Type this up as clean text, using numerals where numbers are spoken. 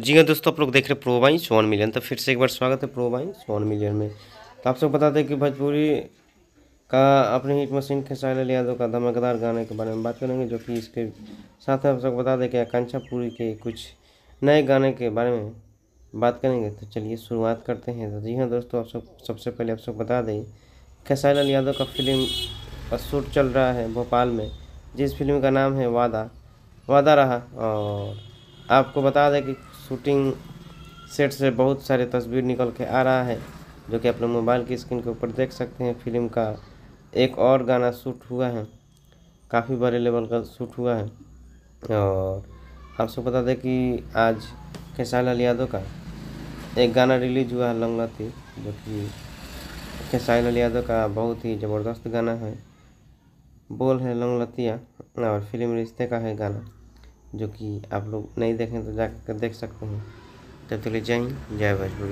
जी हाँ दोस्तों, आप लोग देख रहे हैं प्रो बाइंस 1 मिलियन। तो फिर से एक बार स्वागत है प्रो बाइंस 1 मिलियन में। तो आप सब बता दें कि भोजपुरी का अपने हिट मशीन खेसारी लाल यादव का धमाकेदार गाने के बारे में बात करेंगे, जो कि इसके साथ आप सबको बता दें कि आकांक्षा पुरी के कुछ नए गाने के बारे में बात करेंगे। तो चलिए शुरुआत करते हैं। तो जी हाँ दोस्तों, आप सब सबसे पहले आप सब बता दें खेसारी लाल यादव का फिल्म का शूट चल रहा है भोपाल में, जिस फिल्म का नाम है वादा वादा रहा। और आपको बता दें कि शूटिंग सेट से बहुत सारे तस्वीर निकल के आ रहा है, जो कि अपने मोबाइल की स्क्रीन के ऊपर देख सकते हैं। फिल्म का एक और गाना शूट हुआ है, काफ़ी बड़े लेवल का शूट हुआ है। और आपको बता दें कि आज खेसारी लाल यादव का एक गाना रिलीज हुआ है लंगलती, जो कि खेसारी लाल यादव का बहुत ही ज़बरदस्त गाना है। बोल है लंगलतिया और फिल्म रिश्ते का है गाना, जो कि आप लोग नहीं देखें तो जाकर देख सकते हैं। तब तक के लिए जय हिंद, जय भोजपुरी।